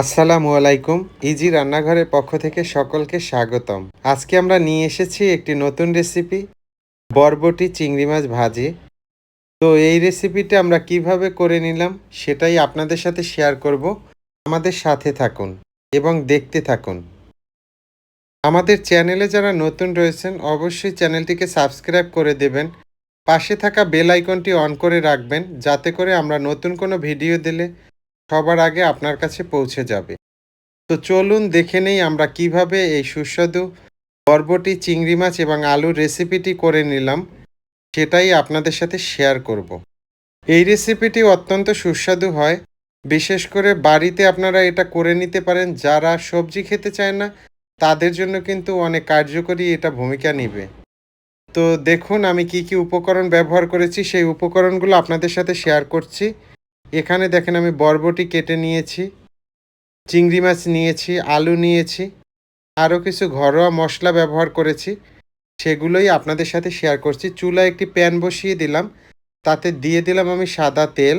আসসালামু আলাইকুম। ইজি রান্নাঘরের পক্ষ থেকে সকলকে স্বাগতম। আজকে আমরা নিয়ে এসেছি একটি নতুন রেসিপি, বরবটি চিংড়ি মাছ ভাজি। তো এই রেসিপিটা আমরা কিভাবে করে নিলাম সেটাই আপনাদের সাথে শেয়ার করব। আমাদের সাথে থাকুন এবং দেখতে থাকুন। আমাদের চ্যানেলে যারা নতুন রয়েছেন অবশ্যই চ্যানেলটিকে সাবস্ক্রাইব করে দেবেন। পাশে থাকা বেল আইকনটি অন করে রাখবেন যাতে করে আমরা নতুন কোনো ভিডিও দিলে সবার আগে আপনার কাছে পৌঁছে যাবে। তো চলুন দেখে নেই আমরা কিভাবে এই সুস্বাদু বরবটি চিংড়ি মাছ এবং আলুর রেসিপিটি করে নিলাম, সেটাই আপনাদের সাথে শেয়ার করব। এই রেসিপিটি অত্যন্ত সুস্বাদু হয়। বিশেষ করে বাড়িতে আপনারা এটা করে নিতে পারেন। যারা সবজি খেতে চায় না তাদের জন্য কিন্তু অনেক কার্যকরী এটা ভূমিকা নিবে। তো দেখুন আমি কি কি উপকরণ ব্যবহার করেছি সেই উপকরণগুলো আপনাদের সাথে শেয়ার করছি। এখানে দেখেন আমি বরবটি কেটে নিয়েছি, চিংড়ি মাছ নিয়েছি, আলু নিয়েছি, আরও কিছু ঘরোয়া মশলা ব্যবহার করেছি, সেগুলোই আপনাদের সাথে শেয়ার করছি। চুলায় একটি প্যান বসিয়ে দিলাম, তাতে দিয়ে দিলাম আমি সাদা তেল।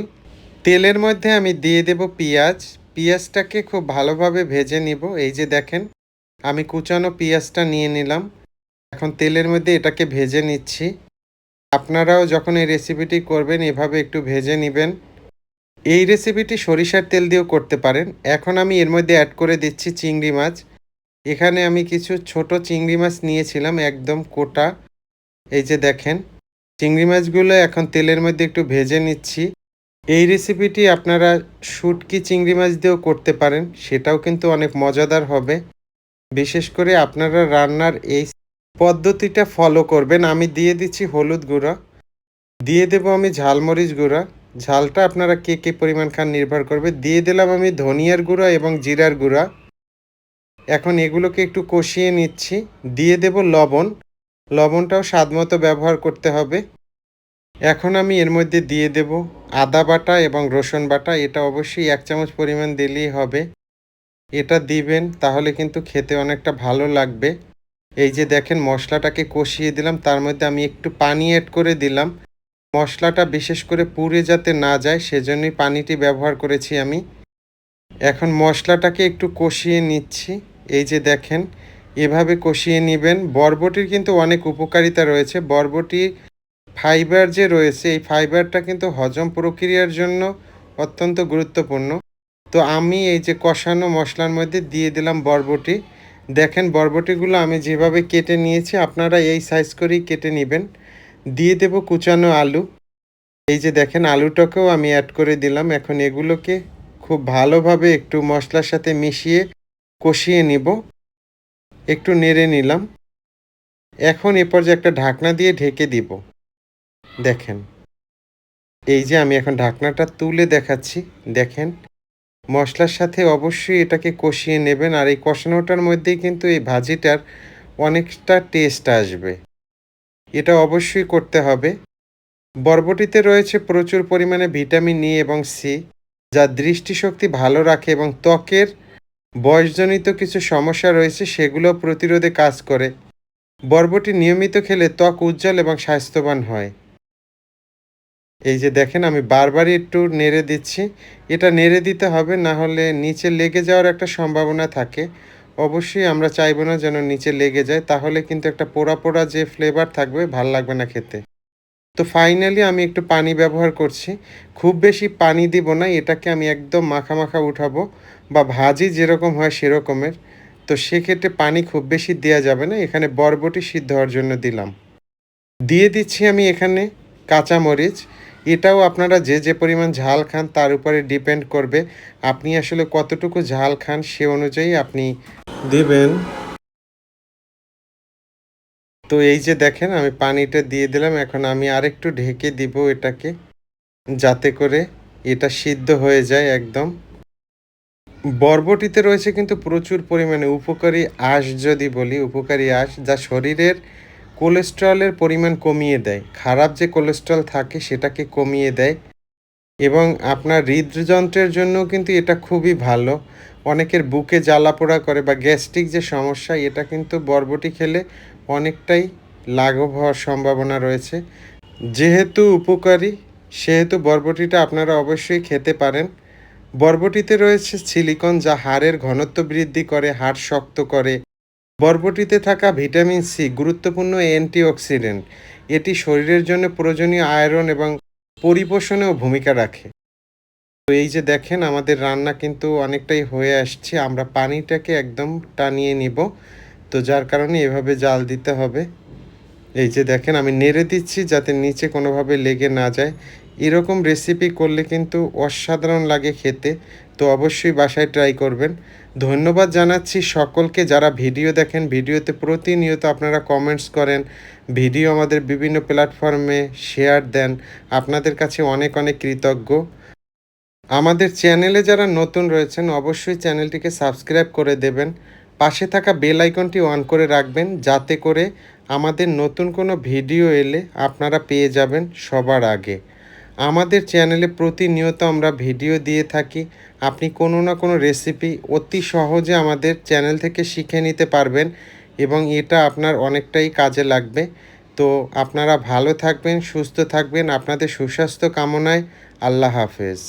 তেলের মধ্যে আমি দিয়ে দেব পেঁয়াজ। পেঁয়াজটাকে খুব ভালোভাবে ভেজে নিব। এই যে দেখেন আমি কুচানো পেঁয়াজটা নিয়ে নিলাম। এখন তেলের মধ্যে এটাকে ভেজে নিচ্ছি। আপনারাও যখন এই রেসিপিটি করবেন এভাবে একটু ভেজে নেবেন। এই রেসিপিটি সরিষার তেল দিয়েও করতে পারেন। এখন আমি এর মধ্যে অ্যাড করে দিচ্ছি চিংড়ি মাছ। এখানে আমি কিছু ছোট চিংড়ি মাছ নিয়েছিলাম একদম কোটা। এই যে দেখেন চিংড়ি মাছগুলো এখন তেলের মধ্যে একটু ভেজে নিচ্ছি। এই রেসিপিটি আপনারা শুটকি চিংড়ি মাছ দিয়েও করতে পারেন, সেটাও কিন্তু অনেক মজাদার হবে। বিশেষ করে আপনারা রান্নার এই পদ্ধতিটা ফলো করবেন। আমি দিয়ে দিচ্ছি হলুদ গুঁড়া, দিয়ে দেব আমি ঝালমরিচ গুঁড়া। ঝালটা আপনারা কে কে পরিমাণ খান নির্ভর করবে। দিয়ে দিলাম আমি ধনিয়ার গুঁড়া এবং জিরার গুঁড়া। এখন এগুলোকে একটু কষিয়ে নিচ্ছি। দিয়ে দেব লবণ। লবণটাও স্বাদমতো ব্যবহার করতে হবে। এখন আমি এর মধ্যে দিয়ে দেব আদা বাটা এবং রসুন বাটা। এটা অবশ্যই ১ চামচ পরিমাণ দিলেই হবে। এটা দিবেন তাহলে কিন্তু খেতে অনেকটা ভালো লাগবে। এই যে দেখেন মশলাটাকে কষিয়ে দিলাম, তার মধ্যে আমি একটু পানি এড করে দিলাম। মশলাটা বিশেষ করে পুড়ে যাতে না যায় সেজন্যই পানিটি ব্যবহার করেছি আমি। এখন মশলাটাকে একটু কষিয়ে নিচ্ছি। এই যে দেখেন এভাবে কষিয়ে নিবেন। বরবটির কিন্তু অনেক উপকারিতা রয়েছে। বরবটি ফাইবার যে রয়েছে এই ফাইবারটা কিন্তু হজম প্রক্রিয়ার জন্য অত্যন্ত গুরুত্বপূর্ণ। তো আমি এই যে কষানো মশলার মধ্যে দিয়ে দিলাম বরবটি। দেখেন বরবটিগুলো আমি যেভাবে কেটে নিয়েছি আপনারা এই সাইজ করেই কেটে নেবেন। দিয়ে দেব কুচানো আলু। এই যে দেখেন আলুটাকেও আমি অ্যাড করে দিলাম। এখন এগুলোকে খুব ভালোভাবে একটু মশলার সাথে মিশিয়ে কষিয়ে নিব। একটু নেড়ে নিলাম। এখন এ পর্যায়ে একটা ঢাকনা দিয়ে ঢেকে দিব। দেখেন এই যে আমি এখন ঢাকনাটা তুলে দেখাচ্ছি। দেখেন মশলার সাথে অবশ্যই এটাকে কষিয়ে নেবেন। আর এই কষানোটার মধ্যেই কিন্তু এই ভাজিটার অনেকটা টেস্ট আসবে। এটা অবশ্যই করতে হবে। বরবটিতে রয়েছে প্রচুর পরিমাণে ভিটামিন ই এবং সি, যা দৃষ্টিশক্তি ভালো রাখে এবং ত্বকের বয়সজনিত কিছু সমস্যা রয়েছে সেগুলো প্রতিরোধে কাজ করে। বরবটি নিয়মিত খেলে ত্বক উজ্জ্বল এবং স্বাস্থ্যবান হয়। এই যে দেখেন আমি বারবারই একটু নেড়ে দিচ্ছি। এটা নেড়ে দিতে হবে, না হলে নিচে লেগে যাওয়ার একটা সম্ভাবনা থাকে। অবশ্যই আমরা চাইবো না যেন নিচে লেগে যায়, তাহলে কিন্তু একটা পোড়া, পোড়া যে ফ্লেভার থাকবে ভাল লাগবে না খেতে। তো ফাইনালি আমি একটু পানি ব্যবহার করছি। খুব বেশি পানি দিব না, এটাকে আমি একদম মাখা, মাখা উঠাবো বা ভাজি যেরকম হয় সেরকমের। তো সেক্ষেত্রে পানি খুব বেশি দেয়া যাবে না। এখানে বরবটি সিদ্ধ হওয়ার জন্য দিলাম। দিয়ে দিচ্ছি আমি এখানে কাঁচামরিচ। এটাও আপনারা যে, যে পরিমাণ ঝাল খান তার উপরে ডিপেন্ড করবে। আপনি আসলে কতটুকু ঝাল খান সে অনুযায়ী আপনি দিবেন। তো এই যে দেখেন আমি পানিটা দিয়ে দিলাম। এখন আমি আরেকটু ঢেকে দিব এটাকে, যাতে করে এটা সিদ্ধ হয়ে যায় একদম। বরবটিতে রয়েছে কিন্তু প্রচুর পরিমাণে উপকারী আঁশ, যদি বলি উপকারী আঁশ, যা শরীরের কোলেস্টেরলের পরিমাণ কমিয়ে দেয়। খারাপ যে কোলেস্টেরল থাকে সেটাকে কমিয়ে দেয় এবং আপনার হৃদযন্ত্রের জন্যও কিন্তু এটা খুবই ভালো। অনেকের বুকে জ্বালাপোড়া করে বা গ্যাস্ট্রিক যে সমস্যা, এটা কিন্তু বরবটি খেলে অনেকটাই লাঘব হওয়ার সম্ভাবনা রয়েছে। যেহেতু উপকারী সেহেতু বরবটিটা আপনারা অবশ্যই খেতে পারেন। বরবটিতে রয়েছে সিলিকন, যা হাড়ের ঘনত্ব বৃদ্ধি করে, হাড় শক্ত করে। বরবটিতে থাকা ভিটামিন সি গুরুত্বপূর্ণ অ্যান্টিঅক্সিডেন্ট। এটি শরীরের জন্য প্রয়োজনীয় আয়রন এবং পরিপোষণেও ভূমিকা রাখে। তো এই যে দেখেন, আমাদের রান্না কিন্তু অনেকটাই হয়ে আসছে। আমরা পানিটাকে একদম টানিয়ে নিব। তো যার কারণে এভাবে জাল দিতে হবে। এই যে দেখেন, আমি নেড়ে দিচ্ছি যাতে নিচে কোনোভাবে লেগে না যায়। এরকম রেসিপি করলে কিন্তু অসাধারণ লাগে খেতে। তো অবশ্যই বাসায় ট্রাই করবেন। ধন্যবাদ জানাচ্ছি সকলকে যারা ভিডিও দেখেন। ভিডিওতে প্রতিনিয়ত আপনারা কমেন্টস করেন। ভিডিও আমাদের বিভিন্ন প্ল্যাটফর্মে শেয়ার দেন। আপনাদের কাছে অনেক অনেক কৃতজ্ঞ। আমাদের চ্যানেলে যারা নতুন রয়েছেন অবশ্যই চ্যানেলটিকে সাবস্ক্রাইব করে দেবেন। পাশে থাকা বেল আইকনটি অন করে রাখবেন যাতে করে আমাদের নতুন কোনো ভিডিও এলে আপনারা পেয়ে যাবেন সবার আগে। আমাদের চ্যানেলে প্রতিনিয়ত আমরা ভিডিও দিয়ে থাকি। আপনি কোনো না কোনো রেসিপি অতি সহজে আমাদের চ্যানেল থেকে শিখে নিতে পারবেন এবং এটা আপনার অনেকটাই কাজে লাগবে। তো আপনারা ভালো থাকবেন, সুস্থ থাকবেন। আপনাদের সুস্বাস্থ্য কামনায় আল্লাহ হাফেজ।